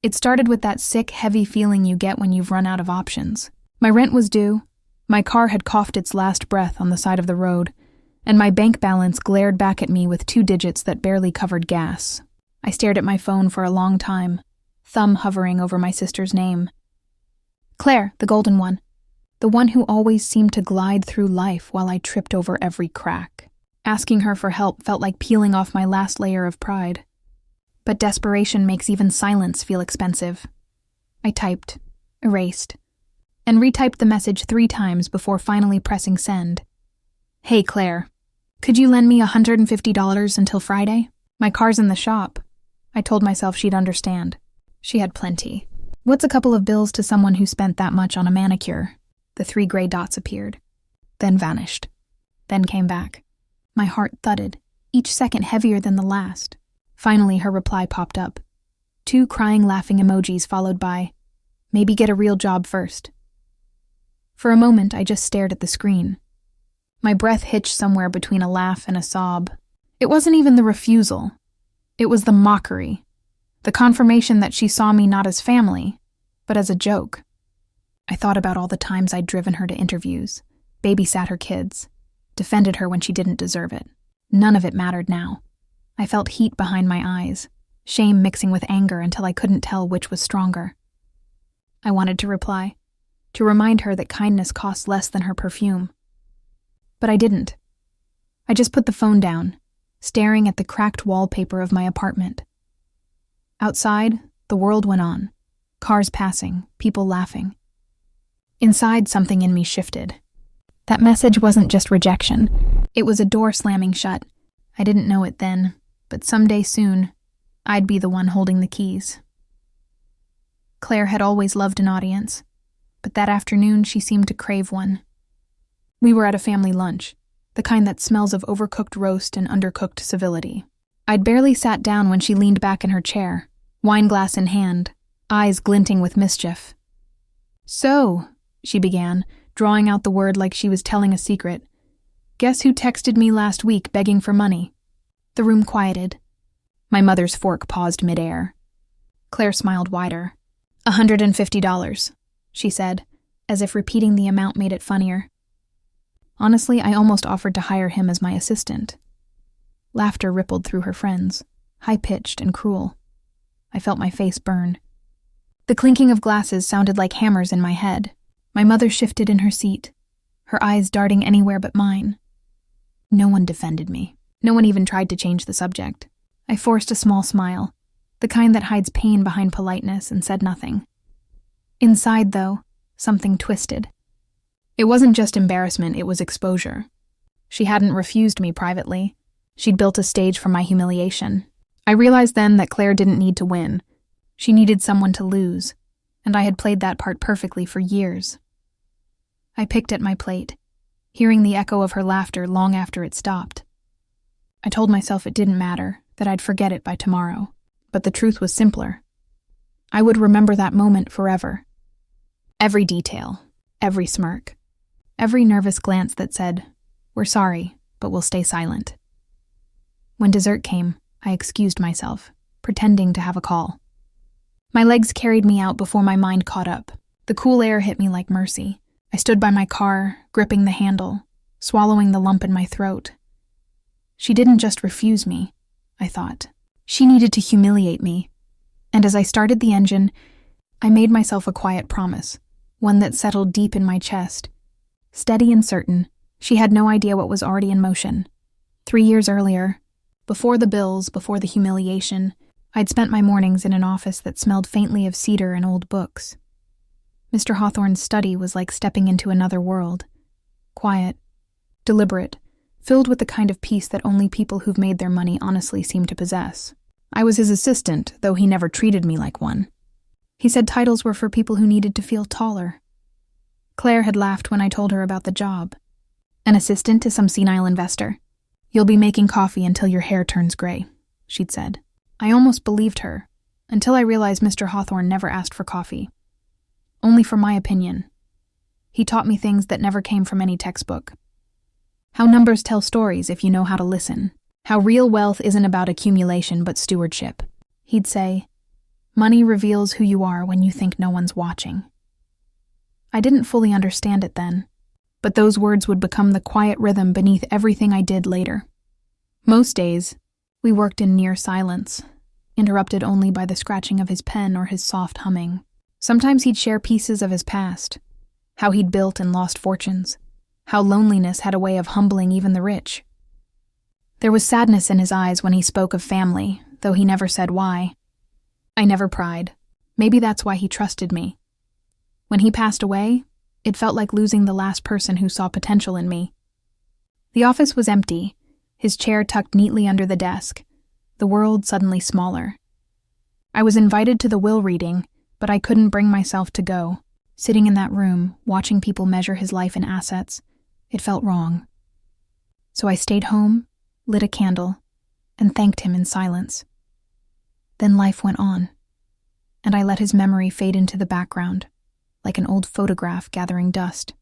It started with that sick, heavy feeling you get when you've run out of options. My rent was due, my car had coughed its last breath on the side of the road, and my bank balance glared back at me with 2 digits that barely covered gas. I stared at my phone for a long time, thumb hovering over my sister's name. Claire, the golden one. The one who always seemed to glide through life while I tripped over every crack. Asking her for help felt like peeling off my last layer of pride. But desperation makes even silence feel expensive. I typed, erased, and retyped the message 3 times before finally pressing send. Hey Claire, could you lend me $150 until Friday? My car's in the shop. I told myself she'd understand. She had plenty. What's a couple of bills to someone who spent that much on a manicure? The 3 gray dots appeared, then vanished, then came back. My heart thudded, each second heavier than the last. Finally, her reply popped up. 2 crying, laughing emojis followed by, maybe get a real job first. For a moment, I just stared at the screen. My breath hitched somewhere between a laugh and a sob. It wasn't even the refusal. It was the mockery. The confirmation that she saw me not as family, but as a joke. I thought about all the times I'd driven her to interviews, babysat her kids, defended her when she didn't deserve it. None of it mattered now. I felt heat behind my eyes, shame mixing with anger until I couldn't tell which was stronger. I wanted to reply, to remind her that kindness costs less than her perfume. But I didn't. I just put the phone down, staring at the cracked wallpaper of my apartment. Outside, the world went on. Cars passing, people laughing. Inside, something in me shifted. That message wasn't just rejection. It was a door slamming shut. I didn't know it then, but someday soon, I'd be the one holding the keys. Claire had always loved an audience, but that afternoon she seemed to crave one. We were at a family lunch, the kind that smells of overcooked roast and undercooked civility. I'd barely sat down when she leaned back in her chair, wine glass in hand, eyes glinting with mischief. So, she began, drawing out the word like she was telling a secret. Guess who texted me last week begging for money? The room quieted. My mother's fork paused midair. Claire smiled wider. $150, she said, as if repeating the amount made it funnier. Honestly, I almost offered to hire him as my assistant. Laughter rippled through her friends, high-pitched and cruel. I felt my face burn. The clinking of glasses sounded like hammers in my head. My mother shifted in her seat, her eyes darting anywhere but mine. No one defended me. No one even tried to change the subject. I forced a small smile, the kind that hides pain behind politeness, and said nothing. Inside, though, something twisted. It wasn't just embarrassment, it was exposure. She hadn't refused me privately. She'd built a stage for my humiliation. I realized then that Claire didn't need to win. She needed someone to lose, and I had played that part perfectly for years. I picked at my plate, hearing the echo of her laughter long after it stopped. I told myself it didn't matter, that I'd forget it by tomorrow. But the truth was simpler. I would remember that moment forever. Every detail, every smirk, every nervous glance that said, "We're sorry, but we'll stay silent." When dessert came, I excused myself, pretending to have a call. My legs carried me out before my mind caught up. The cool air hit me like mercy. I stood by my car, gripping the handle, swallowing the lump in my throat. She didn't just refuse me, I thought. She needed to humiliate me. And as I started the engine, I made myself a quiet promise, one that settled deep in my chest. Steady and certain, she had no idea what was already in motion. 3 years earlier, before the bills, before the humiliation, I'd spent my mornings in an office that smelled faintly of cedar and old books. Mr. Hawthorne's study was like stepping into another world. Quiet, deliberate, filled with the kind of peace that only people who've made their money honestly seem to possess. I was his assistant, though he never treated me like one. He said titles were for people who needed to feel taller. Claire had laughed when I told her about the job. An assistant to some senile investor. "You'll be making coffee until your hair turns gray," she'd said. I almost believed her, until I realized Mr. Hawthorne never asked for coffee. Only for my opinion. He taught me things that never came from any textbook. How numbers tell stories if you know how to listen. How real wealth isn't about accumulation but stewardship. He'd say, Money reveals who you are when you think no one's watching. I didn't fully understand it then, but those words would become the quiet rhythm beneath everything I did later. Most days, we worked in near silence, interrupted only by the scratching of his pen or his soft humming. Sometimes he'd share pieces of his past, how he'd built and lost fortunes, how loneliness had a way of humbling even the rich. There was sadness in his eyes when he spoke of family, though he never said why. I never pried. Maybe that's why he trusted me. When he passed away, it felt like losing the last person who saw potential in me. The office was empty, his chair tucked neatly under the desk, the world suddenly smaller. I was invited to the will reading, but I couldn't bring myself to go. Sitting in that room, watching people measure his life in assets, it felt wrong. So I stayed home, lit a candle, and thanked him in silence. Then life went on, and I let his memory fade into the background, like an old photograph gathering dust.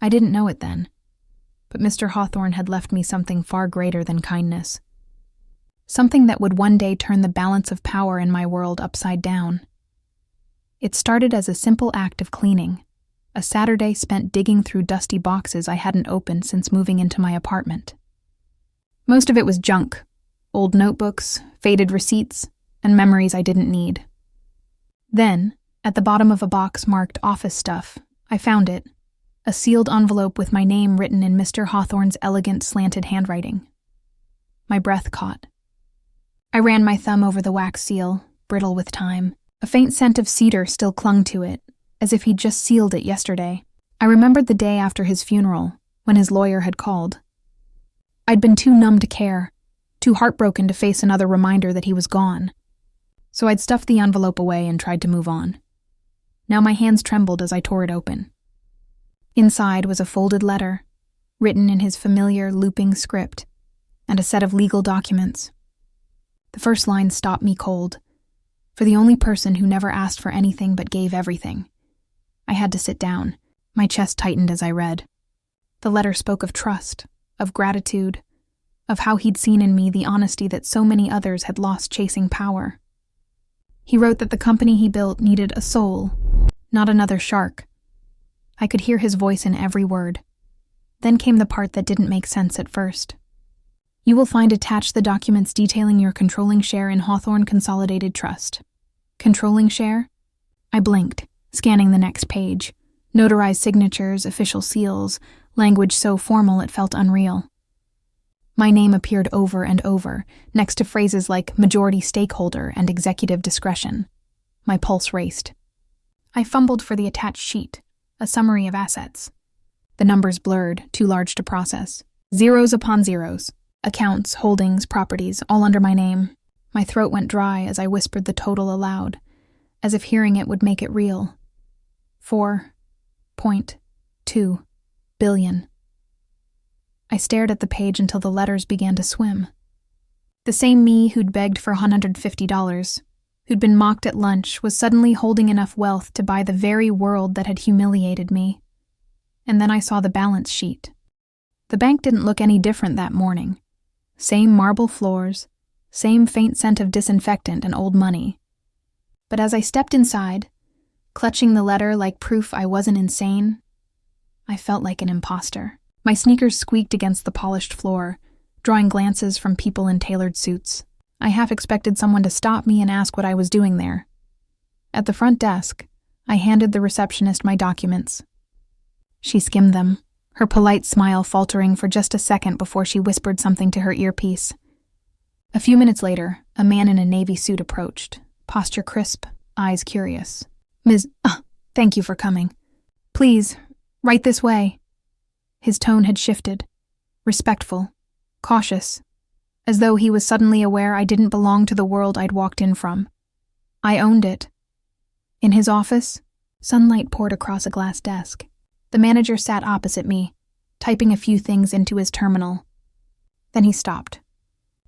I didn't know it then, but Mr. Hawthorne had left me something far greater than kindness. Something that would one day turn the balance of power in my world upside down. It started as a simple act of cleaning, a Saturday spent digging through dusty boxes I hadn't opened since moving into my apartment. Most of it was junk, old notebooks, faded receipts, and memories I didn't need. Then, at the bottom of a box marked office stuff, I found it, a sealed envelope with my name written in Mr. Hawthorne's elegant slanted handwriting. My breath caught. I ran my thumb over the wax seal, brittle with time. A faint scent of cedar still clung to it, as if he'd just sealed it yesterday. I remembered the day after his funeral, when his lawyer had called. I'd been too numb to care, too heartbroken to face another reminder that he was gone. So I'd stuffed the envelope away and tried to move on. Now my hands trembled as I tore it open. Inside was a folded letter, written in his familiar looping script, and a set of legal documents. The first line stopped me cold. For the only person who never asked for anything but gave everything. I had to sit down. My chest tightened as I read. The letter spoke of trust, of gratitude, of how he'd seen in me the honesty that so many others had lost chasing power. He wrote that the company he built needed a soul, not another shark. I could hear his voice in every word. Then came the part that didn't make sense at first. You will find attached the documents detailing your controlling share in Hawthorne Consolidated Trust. Controlling share? I blinked, scanning the next page. Notarized signatures, official seals, language so formal it felt unreal. My name appeared over and over, next to phrases like majority stakeholder and executive discretion. My pulse raced. I fumbled for the attached sheet, a summary of assets. The numbers blurred, too large to process. Zeros upon zeros. Accounts, holdings, properties, all under my name. My throat went dry as I whispered the total aloud, as if hearing it would make it real. 4.2 billion. I stared at the page until the letters began to swim. The same me who'd begged for $150, who'd been mocked at lunch, was suddenly holding enough wealth to buy the very world that had humiliated me. And then I saw the balance sheet. The bank didn't look any different that morning. Same marble floors, same faint scent of disinfectant and old money. But as I stepped inside, clutching the letter like proof I wasn't insane, I felt like an imposter. My sneakers squeaked against the polished floor, drawing glances from people in tailored suits. I half expected someone to stop me and ask what I was doing there. At the front desk, I handed the receptionist my documents. She skimmed them, her polite smile faltering for just a second before she whispered something to her earpiece. A few minutes later, a man in a navy suit approached, posture crisp, eyes curious. Ms. Thank you for coming. Please, right this way. His tone had shifted, respectful, cautious, as though he was suddenly aware I didn't belong to the world I'd walked in from. I owned it. In his office, sunlight poured across a glass desk. The manager sat opposite me, typing a few things into his terminal. Then he stopped.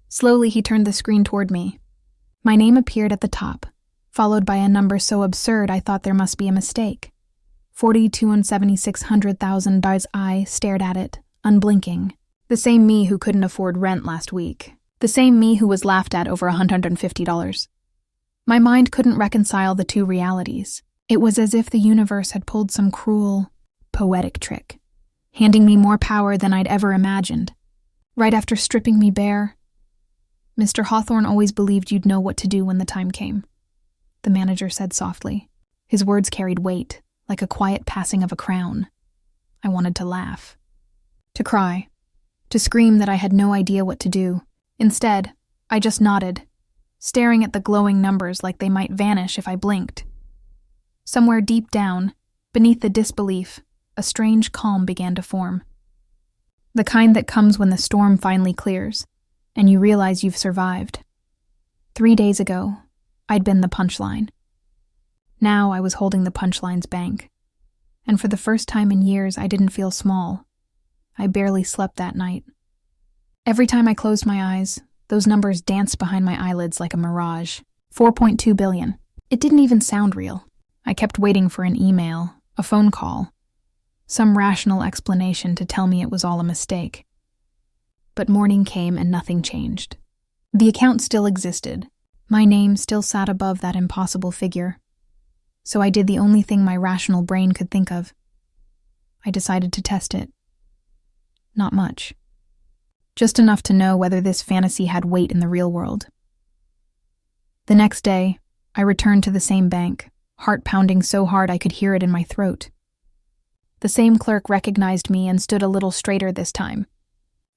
Slowly he turned the screen toward me. My name appeared at the top, followed by a number so absurd I thought there must be a mistake. 42,760,000. I stared at it, unblinking. The same me who couldn't afford rent last week. The same me who was laughed at over $150. My mind couldn't reconcile the two realities. It was as if the universe had pulled some cruel, poetic trick, handing me more power than I'd ever imagined. Right after stripping me bare, "Mr. Hawthorne always believed you'd know what to do when the time came," the manager said softly. His words carried weight, like a quiet passing of a crown. I wanted to laugh, to cry, to scream that I had no idea what to do. Instead, I just nodded, staring at the glowing numbers like they might vanish if I blinked. Somewhere deep down, beneath the disbelief, a strange calm began to form. The kind that comes when the storm finally clears, and you realize you've survived. 3 days ago, I'd been the punchline. Now I was holding the punchline's bank. And for the first time in years, I didn't feel small. I barely slept that night. Every time I closed my eyes, those numbers danced behind my eyelids like a mirage. 4.2 billion. It didn't even sound real. I kept waiting for an email, a phone call, some rational explanation to tell me it was all a mistake. But morning came and nothing changed. The account still existed. My name still sat above that impossible figure. So I did the only thing my rational brain could think of. I decided to test it. Not much. Just enough to know whether this fantasy had weight in the real world. The next day, I returned to the same bank, heart pounding so hard I could hear it in my throat. The same clerk recognized me and stood a little straighter this time.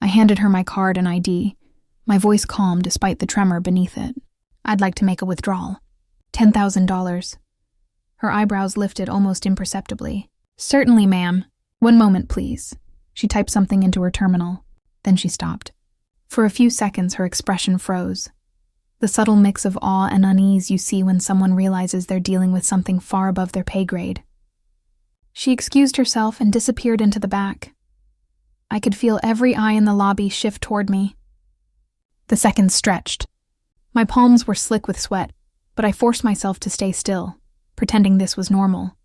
I handed her my card and ID, my voice calm despite the tremor beneath it. "I'd like to make a withdrawal. $10,000. Her eyebrows lifted almost imperceptibly. "Certainly, ma'am. 1 moment, please." She typed something into her terminal. Then she stopped. For a few seconds, her expression froze. The subtle mix of awe and unease you see when someone realizes they're dealing with something far above their pay grade. She excused herself and disappeared into the back. I could feel every eye in the lobby shift toward me. The seconds stretched. My palms were slick with sweat, but I forced myself to stay still, pretending this was normal.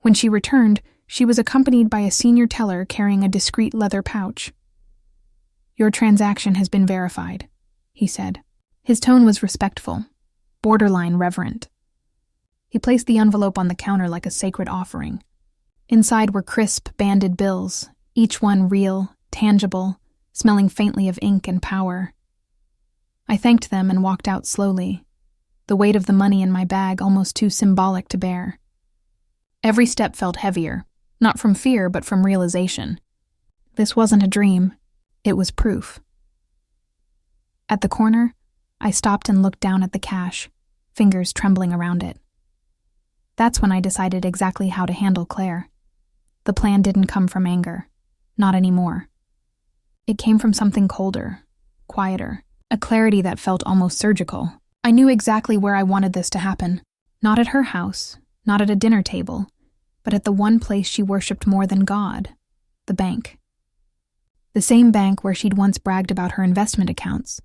When she returned, she was accompanied by a senior teller carrying a discreet leather pouch. "Your transaction has been verified," he said. His tone was respectful, borderline reverent. He placed the envelope on the counter like a sacred offering. Inside were crisp, banded bills, each one real, tangible, smelling faintly of ink and power. I thanked them and walked out slowly, the weight of the money in my bag almost too symbolic to bear. Every step felt heavier, not from fear but from realization. This wasn't a dream, it was proof. At the corner, I stopped and looked down at the cash, fingers trembling around it. That's when I decided exactly how to handle Claire. The plan didn't come from anger, not anymore. It came from something colder, quieter, a clarity that felt almost surgical. I knew exactly where I wanted this to happen. Not at her house, not at a dinner table, but at the one place she worshipped more than God, the bank. The same bank where she'd once bragged about her investment accounts,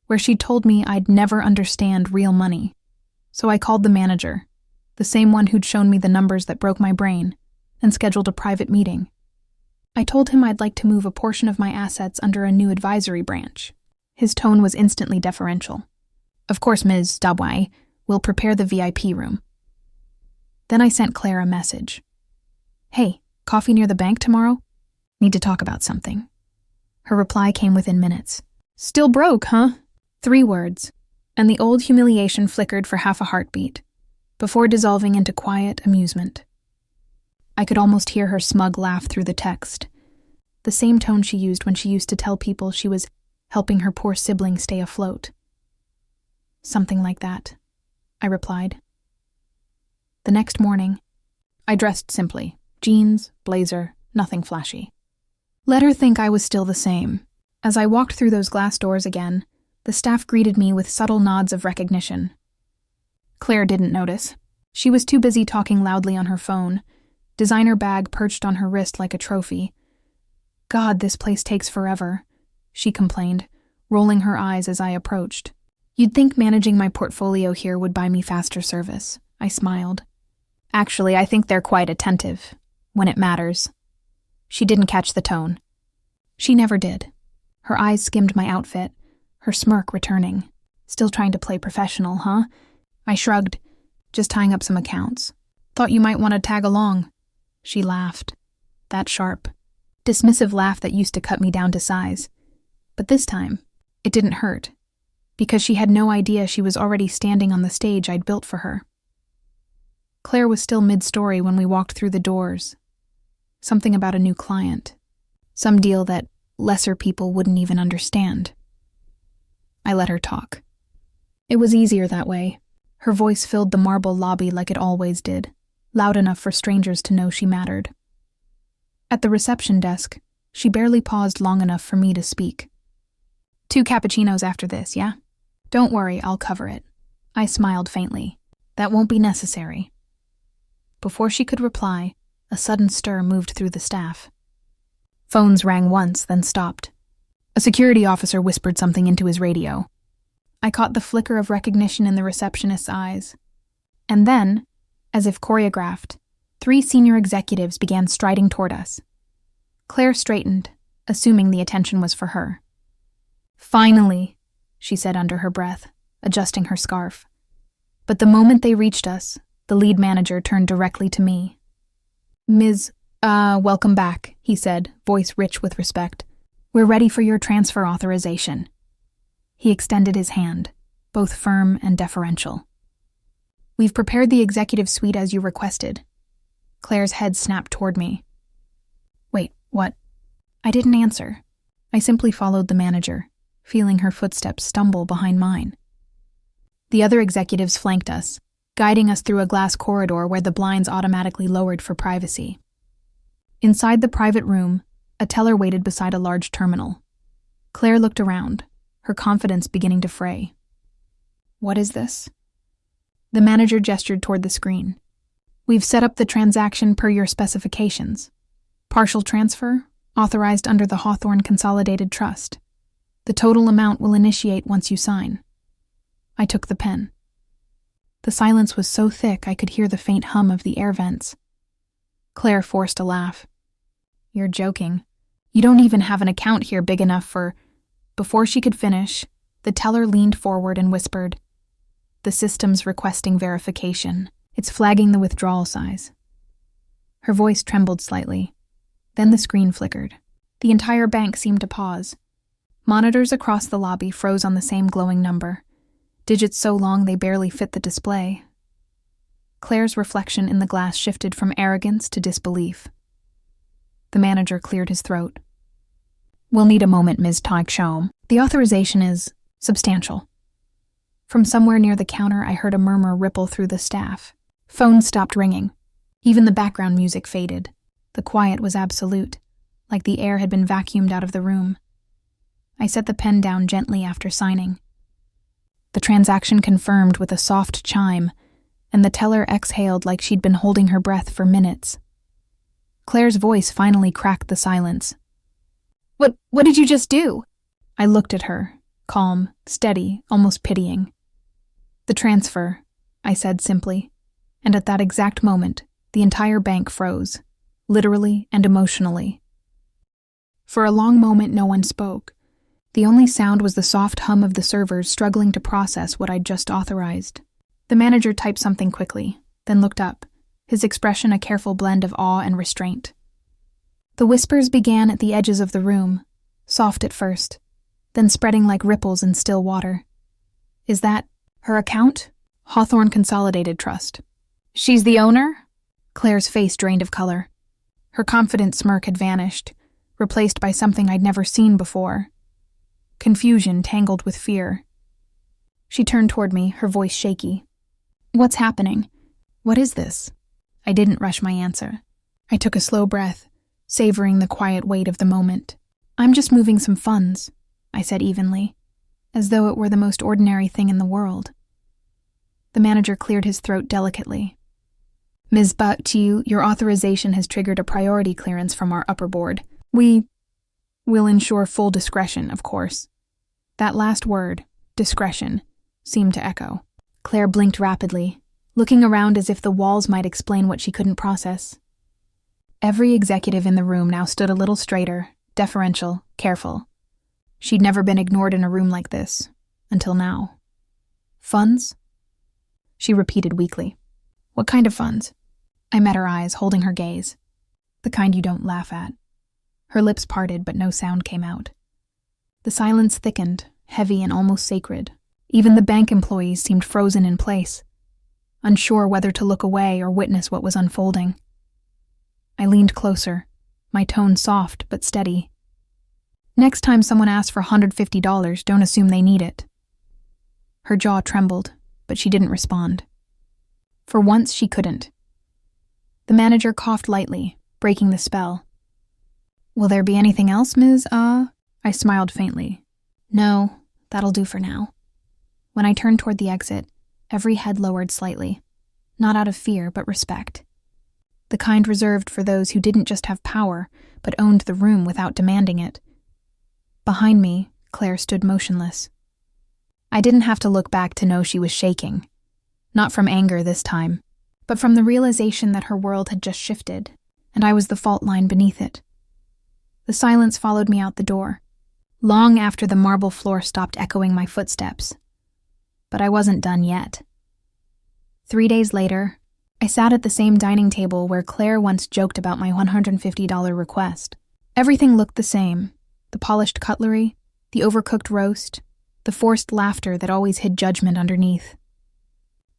where she'd told me I'd never understand real money. So I called the manager, the same one who'd shown me the numbers that broke my brain, and scheduled a private meeting. I told him I'd like to move a portion of my assets under a new advisory branch. His tone was instantly deferential. "Of course, Ms. Dabwai, we'll prepare the VIP room." Then I sent Claire a message. "Hey, coffee near the bank tomorrow? Need to talk about something." Her reply came within minutes. "Still broke, huh?" 3 words, and the old humiliation flickered for half a heartbeat, before dissolving into quiet amusement. I could almost hear her smug laugh through the text, the same tone she used when she used to tell people she was helping her poor sibling stay afloat. "Something like that," I replied. The next morning, I dressed simply, jeans, blazer, nothing flashy. Let her think I was still the same. As I walked through those glass doors again, the staff greeted me with subtle nods of recognition. Claire didn't notice. She was too busy talking loudly on her phone, designer bag perched on her wrist like a trophy. "God, this place takes forever," she complained, rolling her eyes as I approached. "You'd think managing my portfolio here would buy me faster service," I smiled. "Actually, I think they're quite attentive, when it matters." She didn't catch the tone. She never did. Her eyes skimmed my outfit, her smirk returning. "Still trying to play professional, huh?" I shrugged, just tying up some accounts. Thought you might want to tag along. She laughed. That sharp, dismissive laugh that used to cut me down to size. But this time, it didn't hurt, because she had no idea she was already standing on the stage I'd built for her. Claire was still mid-story when we walked through the doors. Something about a new client. Some deal that lesser people wouldn't even understand. I let her talk. It was easier that way. Her voice filled the marble lobby like it always did, loud enough for strangers to know she mattered. At the reception desk, she barely paused long enough for me to speak. 2 cappuccinos after this, yeah? Don't worry, I'll cover it. I smiled faintly. That won't be necessary. Before she could reply, a sudden stir moved through the staff. Phones rang once, then stopped. A security officer whispered something into his radio. I caught the flicker of recognition in the receptionist's eyes. And then, as if choreographed, 3 senior executives began striding toward us. Claire straightened, assuming the attention was for her. Finally, she said under her breath, adjusting her scarf. But the moment they reached us, the lead manager turned directly to me. Ms. Welcome back, he said, voice rich with respect. We're ready for your transfer authorization. He extended his hand, both firm and deferential. We've prepared the executive suite as you requested. Claire's head snapped toward me. Wait, what? I didn't answer. I simply followed the manager, feeling her footsteps stumble behind mine. The other executives flanked us, guiding us through a glass corridor where the blinds automatically lowered for privacy. Inside the private room, a teller waited beside a large terminal. Claire looked around, her confidence beginning to fray. What is this? The manager gestured toward the screen. We've set up the transaction per your specifications. Partial transfer, authorized under the Hawthorne Consolidated Trust. The total amount will initiate once you sign. I took the pen. The silence was so thick I could hear the faint hum of the air vents. Claire forced a laugh. You're joking. You don't even have an account here big enough for... Before she could finish, the teller leaned forward and whispered, The system's requesting verification. It's flagging the withdrawal size. Her voice trembled slightly. Then the screen flickered. The entire bank seemed to pause. Monitors across the lobby froze on the same glowing number, digits so long they barely fit the display. Claire's reflection in the glass shifted from arrogance to disbelief. The manager cleared his throat. We'll need a moment, Ms. Teichschaum. The authorization is substantial. From somewhere near the counter, I heard a murmur ripple through the staff. Phones stopped ringing. Even the background music faded. The quiet was absolute, like the air had been vacuumed out of the room. I set the pen down gently after signing. The transaction confirmed with a soft chime, and the teller exhaled like she'd been holding her breath for minutes. Claire's voice finally cracked the silence. What did you just do? I looked at her, calm, steady, almost pitying. The transfer, I said simply, and at that exact moment, the entire bank froze, literally and emotionally. For a long moment, no one spoke. The only sound was the soft hum of the servers struggling to process what I'd just authorized. The manager typed something quickly, then looked up, his expression a careful blend of awe and restraint. The whispers began at the edges of the room, soft at first, then spreading like ripples in still water. Is that her account? Hawthorne Consolidated Trust. She's the owner? Claire's face drained of color. Her confident smirk had vanished, replaced by something I'd never seen before. Confusion tangled with fear. She turned toward me, her voice shaky. What's happening? What is this? I didn't rush my answer. I took a slow breath, savoring the quiet weight of the moment. I'm just moving some funds, I said evenly, as though it were the most ordinary thing in the world. The manager cleared his throat delicately. Ms. Buttiu, your authorization has triggered a priority clearance from our upper board. We will ensure full discretion, of course. That last word, discretion, seemed to echo. Claire blinked rapidly, looking around as if the walls might explain what she couldn't process. Every executive in the room now stood a little straighter, deferential, careful. She'd never been ignored in a room like this, until now. Funds? she repeated weakly. What kind of funds? I met her eyes, holding her gaze. The kind you don't laugh at. Her lips parted, but no sound came out. The silence thickened, heavy and almost sacred. Even the bank employees seemed frozen in place, unsure whether to look away or witness what was unfolding. I leaned closer, my tone soft but steady. Next time someone asks for $150, don't assume they need it. Her jaw trembled, but she didn't respond. For once, she couldn't. The manager coughed lightly, breaking the spell. Will there be anything else, Ms. I smiled faintly. No, that'll do for now. When I turned toward the exit, every head lowered slightly, not out of fear but respect. The kind reserved for those who didn't just have power, but owned the room without demanding it. Behind me, Claire stood motionless. I didn't have to look back to know she was shaking. Not from anger this time, but from the realization that her world had just shifted, and I was the fault line beneath it. The silence followed me out the door, long after the marble floor stopped echoing my footsteps. But I wasn't done yet. 3 days later, I sat at the same dining table where Claire once joked about my $150 request. Everything looked the same: the polished cutlery, the overcooked roast, the forced laughter that always hid judgment underneath.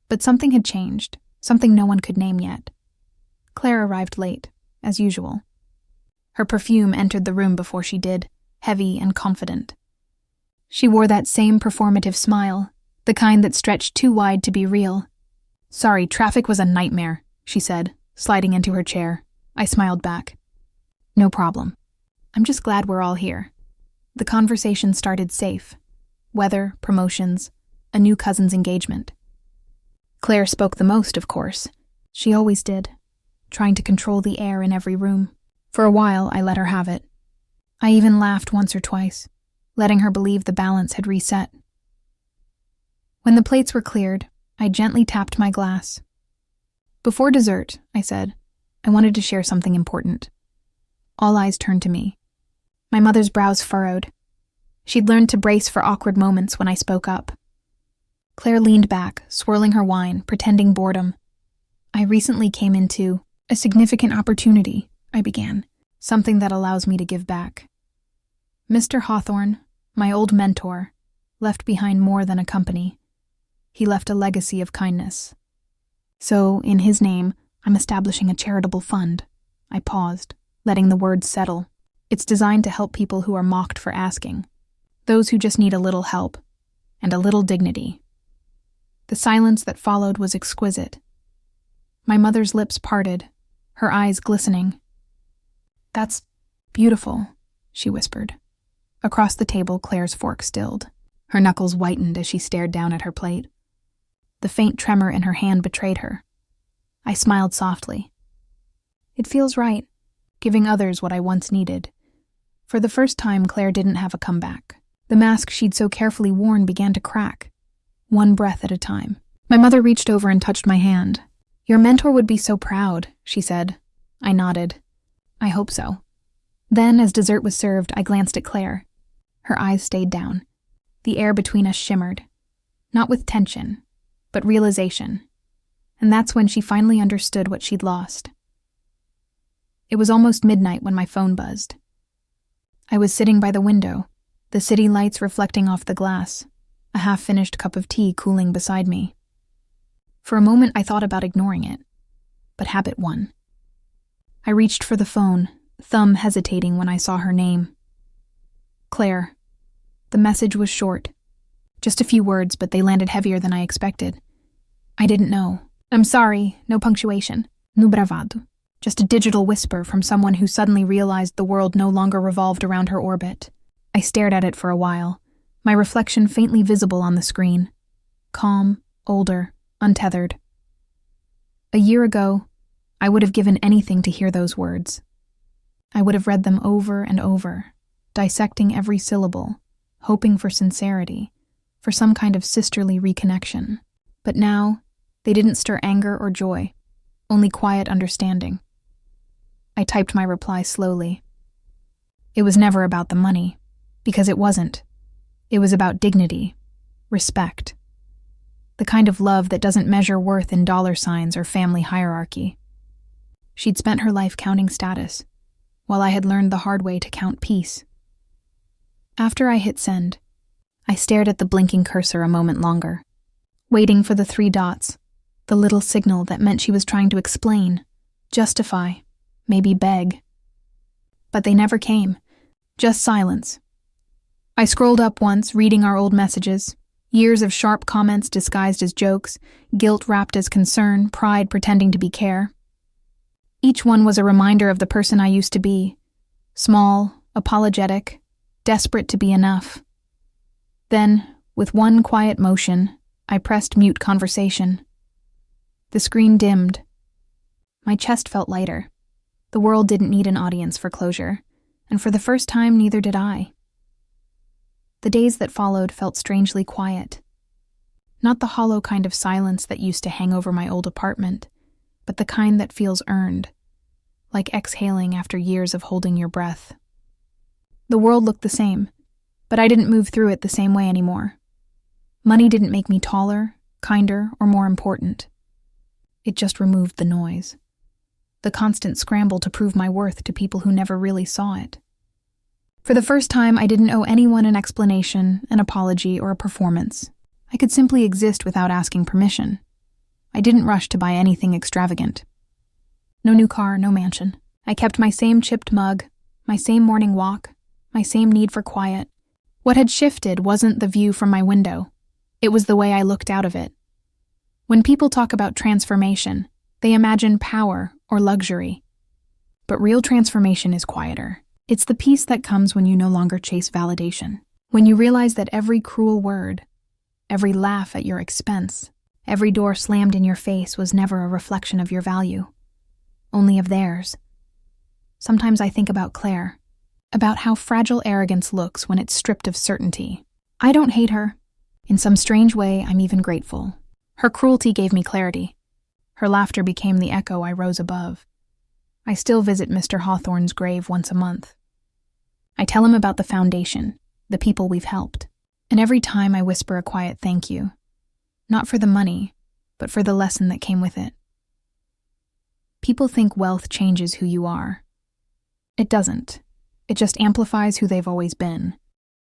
But something had changed, something no one could name yet. Claire arrived late, as usual. Her perfume entered the room before she did, heavy and confident. She wore that same performative smile, the kind that stretched too wide to be real. Sorry, traffic was a nightmare, she said, sliding into her chair. I smiled back. No problem. I'm just glad we're all here. The conversation started safe. Weather, promotions, a new cousin's engagement. Claire spoke the most, of course. She always did, trying to control the air in every room. For a while, I let her have it. I even laughed once or twice, letting her believe the balance had reset. When the plates were cleared, I gently tapped my glass. Before dessert, I said, I wanted to share something important. All eyes turned to me. My mother's brows furrowed. She'd learned to brace for awkward moments when I spoke up. Claire leaned back, swirling her wine, pretending boredom. I recently came into a significant opportunity, I began, something that allows me to give back. Mr. Hawthorne, my old mentor, left behind more than a company. He left a legacy of kindness. So, in his name, I'm establishing a charitable fund. I paused, letting the words settle. It's designed to help people who are mocked for asking. Those who just need a little help, and a little dignity. The silence that followed was exquisite. My mother's lips parted, her eyes glistening. That's beautiful, she whispered. Across the table, Claire's fork stilled. Her knuckles whitened as she stared down at her plate. The faint tremor in her hand betrayed her. I smiled softly. It feels right, giving others what I once needed. For the first time, Claire didn't have a comeback. The mask she'd so carefully worn began to crack, one breath at a time. My mother reached over and touched my hand. Your mentor would be so proud, she said. I nodded. I hope so. Then, as dessert was served, I glanced at Claire. Her eyes stayed down. The air between us shimmered, not with tension, but realization. And that's when she finally understood what she'd lost. It was almost midnight when my phone buzzed. I was sitting by the window, the city lights reflecting off the glass, a half-finished cup of tea cooling beside me. For a moment I thought about ignoring it, but habit won. I reached for the phone, thumb hesitating when I saw her name. Claire. The message was short. Just a few words, but they landed heavier than I expected. I didn't know. I'm sorry, no punctuation. No bravado. Just a digital whisper from someone who suddenly realized the world no longer revolved around her orbit. I stared at it for a while, my reflection faintly visible on the screen. Calm, older, untethered. A year ago, I would have given anything to hear those words. I would have read them over and over, dissecting every syllable, hoping for sincerity, for some kind of sisterly reconnection. But now, they didn't stir anger or joy, only quiet understanding. I typed my reply slowly. It was never about the money, because it wasn't. It was about dignity, respect. the kind of love that doesn't measure worth in dollar signs or family hierarchy. She'd spent her life counting status, while I had learned the hard way to count peace. After I hit send, I stared at the blinking cursor a moment longer, waiting for the 3 dots, the little signal that meant she was trying to explain, justify, maybe beg. But they never came, just silence. I scrolled up once, reading our old messages, years of sharp comments disguised as jokes, guilt wrapped as concern, pride pretending to be care. Each one was a reminder of the person I used to be, small, apologetic, desperate to be enough. Then, with one quiet motion, I pressed mute conversation. The screen dimmed. My chest felt lighter. The world didn't need an audience for closure, and for the first time, neither did I. The days that followed felt strangely quiet. Not the hollow kind of silence that used to hang over my old apartment, but the kind that feels earned, like exhaling after years of holding your breath. The world looked the same, but I didn't move through it the same way anymore. Money didn't make me taller, kinder, or more important. It just removed the noise. The constant scramble to prove my worth to people who never really saw it. For the first time, I didn't owe anyone an explanation, an apology, or a performance. I could simply exist without asking permission. I didn't rush to buy anything extravagant. No new car, no mansion. I kept my same chipped mug, my same morning walk, my same need for quiet. What had shifted wasn't the view from my window. It was the way I looked out of it. When people talk about transformation, they imagine power or luxury. But real transformation is quieter. It's the peace that comes when you no longer chase validation. When you realize that every cruel word, every laugh at your expense, every door slammed in your face was never a reflection of your value, only of theirs. Sometimes I think about Claire, about how fragile arrogance looks when it's stripped of certainty. I don't hate her. In some strange way, I'm even grateful. Her cruelty gave me clarity. Her laughter became the echo I rose above. I still visit Mr. Hawthorne's grave once a month. I tell him about the foundation, the people we've helped, and every time I whisper a quiet thank you, not for the money, but for the lesson that came with it. People think wealth changes who you are. It doesn't. It just amplifies who they've always been.